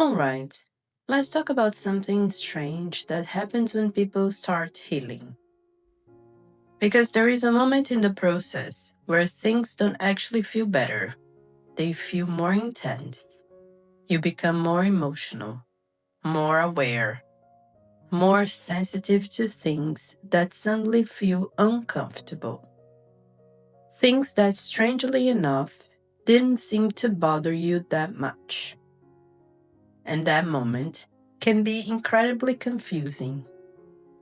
Alright, let's talk about something strange that happens when people start healing. Because there is a moment in the process where things don't actually feel better, they feel more intense. You become more emotional, more aware, more sensitive to things that suddenly feel uncomfortable. Things that, strangely enough, didn't seem to bother you that much. And that moment can be incredibly confusing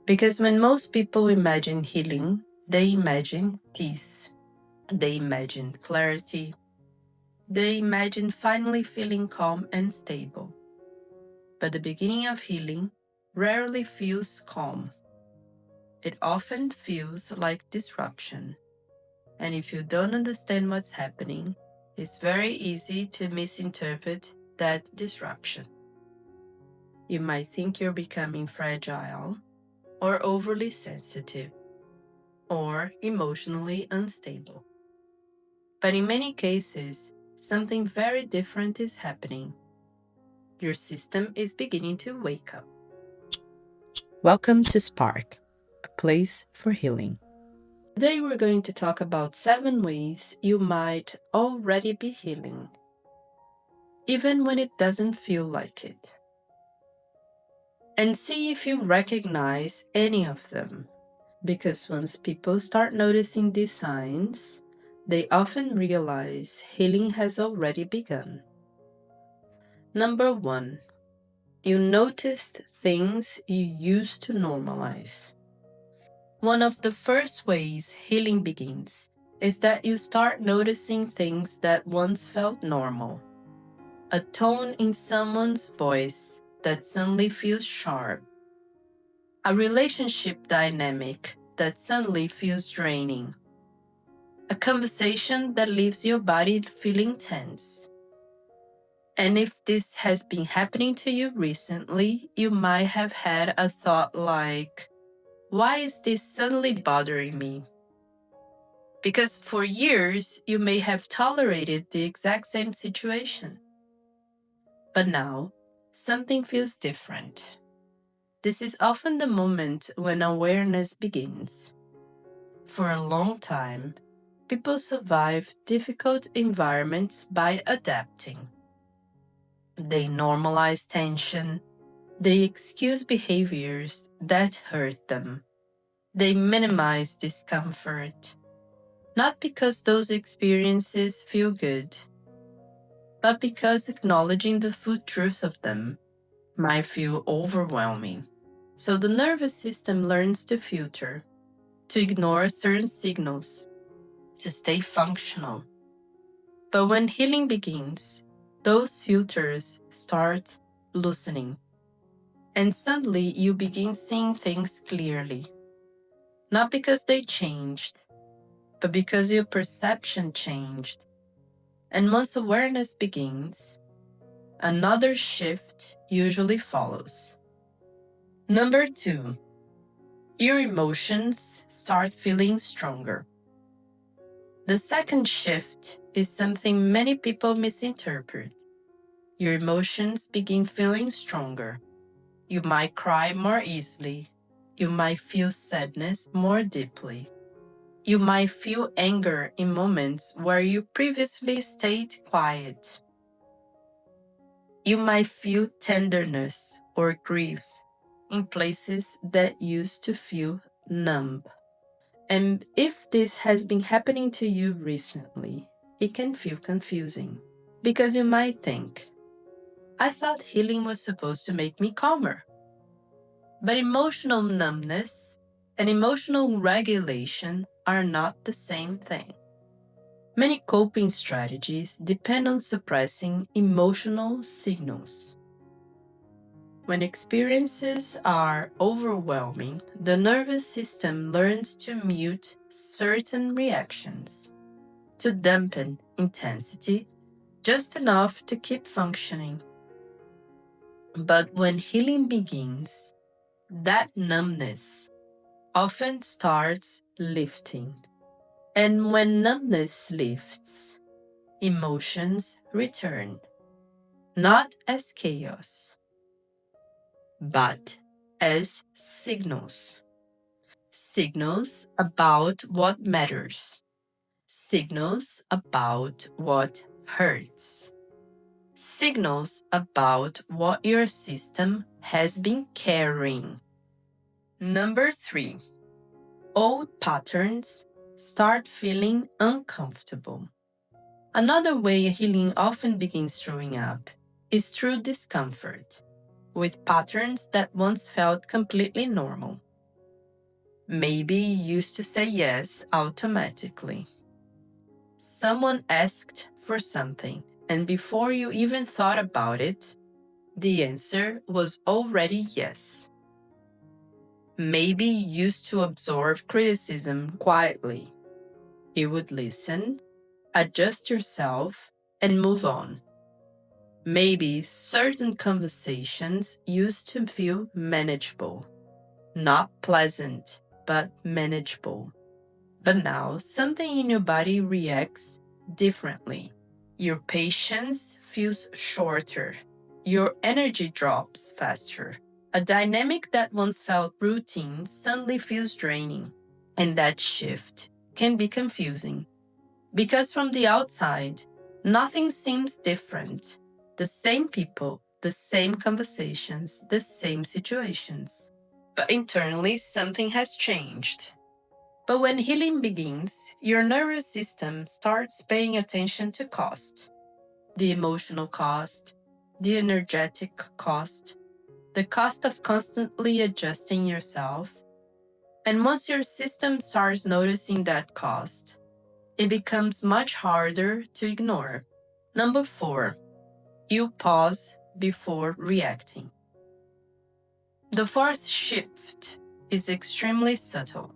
because when most people imagine healing, they imagine peace, they imagine clarity, they imagine finally feeling calm and stable. But the beginning of healing rarely feels calm. It often feels like disruption. And if you don't understand what's happening, it's very easy to misinterpret that disruption. You might think you're becoming fragile, or overly sensitive, or emotionally unstable. But in many cases, something very different is happening. Your system is beginning to wake up. Welcome to Spark, a place for healing. Today we're going to talk about 7 ways you might already be healing, even when it doesn't feel like it. And see if you recognize any of them. Because once people start noticing these signs, they often realize healing has already begun. Number 1, you noticed things you used to normalize. One of the first ways healing begins is that you start noticing things that once felt normal. A tone in someone's voice that suddenly feels sharp. A relationship dynamic that suddenly feels draining. A conversation that leaves your body feeling tense. And if this has been happening to you recently, you might have had a thought like, why is this suddenly bothering me? Because for years, you may have tolerated the exact same situation. But now, something feels different. This is often the moment when awareness begins. For a long time, people survive difficult environments by adapting. They normalize tension. They excuse behaviors that hurt them. They minimize discomfort. Not because those experiences feel good, but because acknowledging the full truth of them might feel overwhelming. So the nervous system learns to filter, to ignore certain signals, to stay functional. But when healing begins, those filters start loosening. And suddenly you begin seeing things clearly. Not because they changed, but because your perception changed. And once awareness begins, another shift usually follows. Number 2, your emotions start feeling stronger. The second shift is something many people misinterpret. Your emotions begin feeling stronger. You might cry more easily. You might feel sadness more deeply. You might feel anger in moments where you previously stayed quiet. You might feel tenderness or grief in places that used to feel numb. And if this has been happening to you recently, it can feel confusing. Because you might think, I thought healing was supposed to make me calmer. But emotional numbness and emotional regulation are not the same thing. Many coping strategies depend on suppressing emotional signals. When experiences are overwhelming, the nervous system learns to mute certain reactions, to dampen intensity just enough to keep functioning. But when healing begins, that numbness often starts lifting. And when numbness lifts, emotions return. not as chaos, but as signals. Signals about what matters. Signals about what hurts. Signals about what your system has been carrying. Number 3. Old patterns start feeling uncomfortable. Another way healing often begins showing up is through discomfort, with patterns that once felt completely normal. Maybe you used to say yes automatically. Someone asked for something, and before you even thought about it, the answer was already yes. Maybe you used to absorb criticism quietly. You would listen, adjust yourself, and move on. Maybe certain conversations used to feel manageable, not pleasant, but manageable. But now something in your body reacts differently. Your patience feels shorter. Your energy drops faster. A dynamic that once felt routine suddenly feels draining. And that shift can be confusing. Because from the outside, nothing seems different. The same people, the same conversations, the same situations. But internally, something has changed. But when healing begins, your nervous system starts paying attention to cost. The emotional cost, the energetic cost, the cost of constantly adjusting yourself. And once your system starts noticing that cost, it becomes much harder to ignore. Number 4, you pause before reacting. The fourth shift is extremely subtle.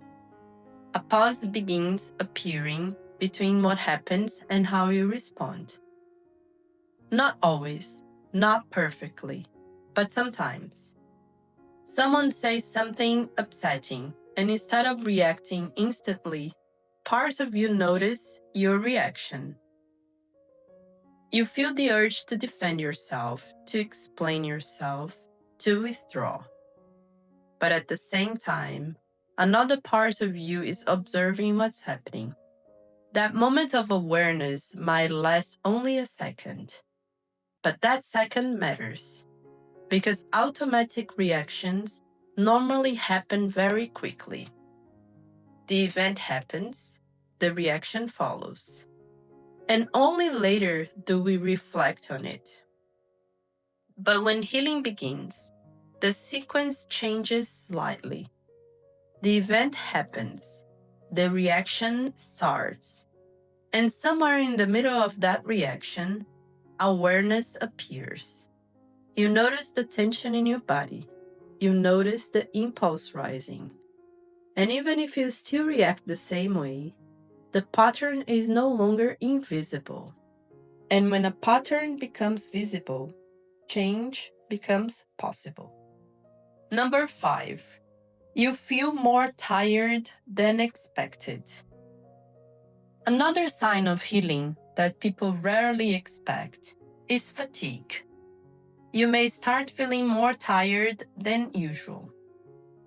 A pause begins appearing between what happens and how you respond. Not always, not perfectly, but sometimes. Someone says something upsetting, and instead of reacting instantly, parts of you notice your reaction. You feel the urge to defend yourself, to explain yourself, to withdraw. But at the same time, another part of you is observing what's happening. That moment of awareness might last only a second, but that second matters because automatic reactions normally happen very quickly. The event happens, the reaction follows, and only later do we reflect on it. But when healing begins, the sequence changes slightly. The event happens, the reaction starts, and somewhere in the middle of that reaction, awareness appears. You notice the tension in your body. You notice the impulse rising. And even if you still react the same way, the pattern is no longer invisible. And when a pattern becomes visible, change becomes possible. Number 5, you feel more tired than expected. Another sign of healing that people rarely expect is fatigue. You may start feeling more tired than usual,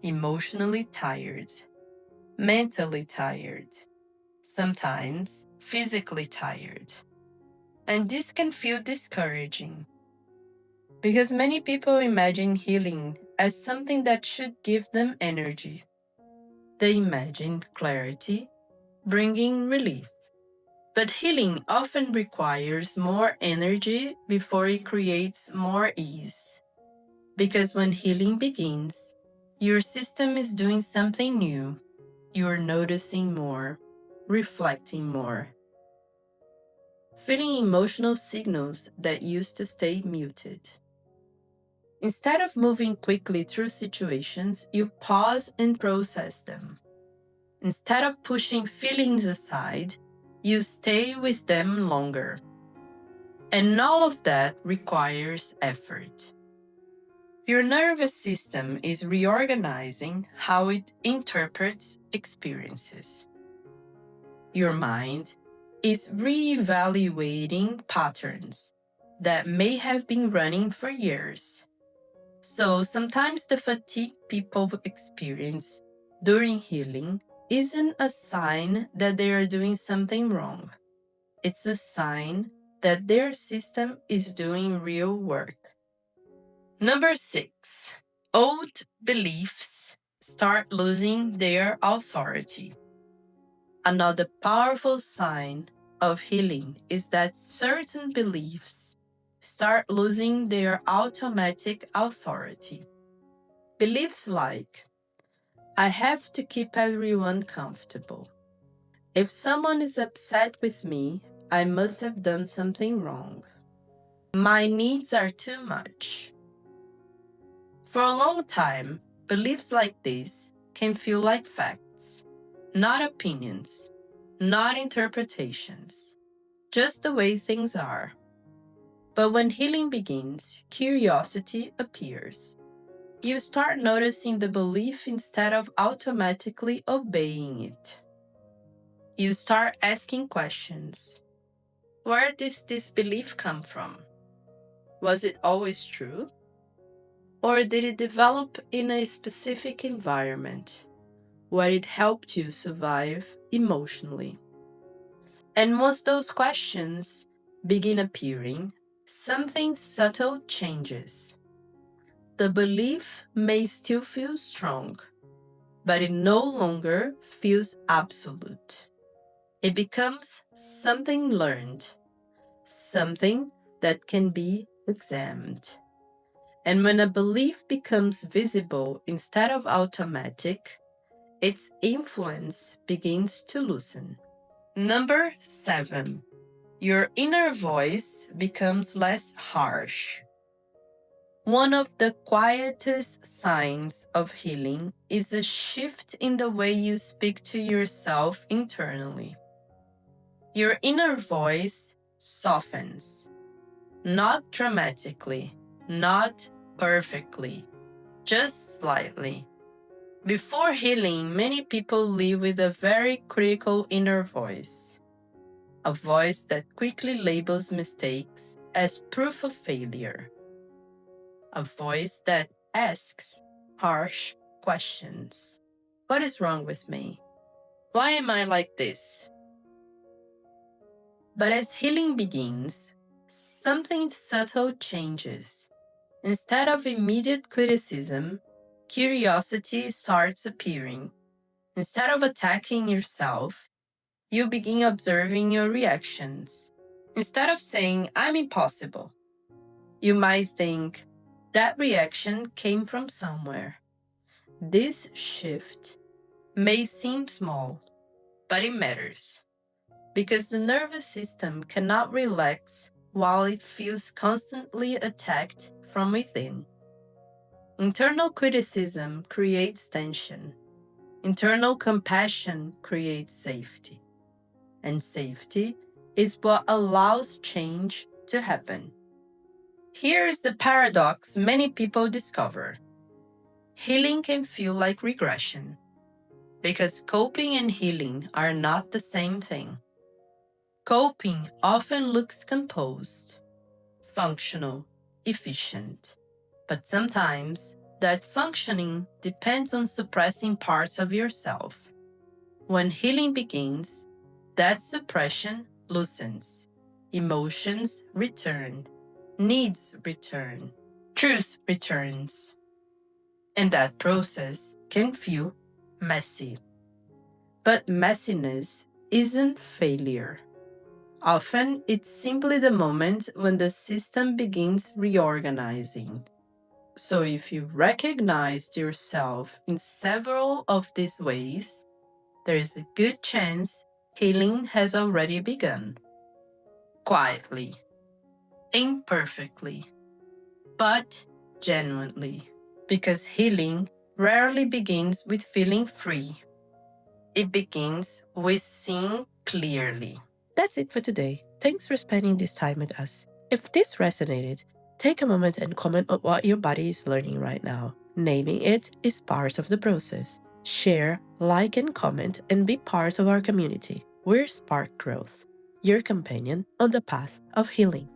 emotionally tired, mentally tired, sometimes physically tired. And this can feel discouraging because many people imagine healing as something that should give them energy. They imagine clarity, bringing relief. But healing often requires more energy before it creates more ease. Because when healing begins, your system is doing something new. You're noticing more, reflecting more, feeling emotional signals that used to stay muted. Instead of moving quickly through situations, you pause and process them. Instead of pushing feelings aside, you stay with them longer. And all of that requires effort. Your nervous system is reorganizing how it interprets experiences. Your mind is reevaluating patterns. that may have been running for years. So sometimes the fatigue people experience during healing isn't a sign that they are doing something wrong. It's a sign that their system is doing real work. Number 6, old beliefs start losing their authority. Another powerful sign of healing is that certain beliefs start losing their automatic authority. Beliefs like, I have to keep everyone comfortable. If someone is upset with me, I must have done something wrong. My needs are too much. For a long time, beliefs like this can feel like facts, not opinions, not interpretations, just the way things are. But when healing begins, curiosity appears. You start noticing the belief instead of automatically obeying it. You start asking questions. Where did this belief come from? Was it always true? Or did it develop in a specific environment where it helped you survive emotionally? And once those questions begin appearing, something subtle changes. The belief may still feel strong, but it no longer feels absolute. It becomes something learned, something that can be examined. And when a belief becomes visible instead of automatic, its influence begins to loosen. Number 7, your inner voice becomes less harsh. One of the quietest signs of healing is a shift in the way you speak to yourself internally. Your inner voice softens, not dramatically, not perfectly, just slightly. Before healing, many people live with a very critical inner voice, a voice that quickly labels mistakes as proof of failure, a voice that asks harsh questions. What is wrong with me? Why am I like this? But as healing begins, something subtle changes. Instead of immediate criticism, curiosity starts appearing. Instead of attacking yourself, you begin observing your reactions. Instead of saying, I'm impossible, you might think, that reaction came from somewhere. This shift may seem small, but it matters, because the nervous system cannot relax while it feels constantly attacked from within. Internal criticism creates tension. Internal compassion creates safety. And safety is what allows change to happen. Here's the paradox many people discover. Healing can feel like regression, because coping and healing are not the same thing. Coping often looks composed, functional, efficient, but sometimes that functioning depends on suppressing parts of yourself. When healing begins, that suppression loosens, emotions return, needs return, truth returns. And that process can feel messy. But messiness isn't failure. Often, it's simply the moment when the system begins reorganizing. So if you recognized yourself in several of these ways, there is a good chance healing has already begun. Quietly, imperfectly, but genuinely. Because healing rarely begins with feeling free. It begins with seeing clearly. That's it for today. Thanks for spending this time with us. If this resonated, take a moment and comment on what your body is learning right now. Naming it is part of the process. Share, like, and comment, and be part of our community. We're Spark Growth, your companion on the path of healing.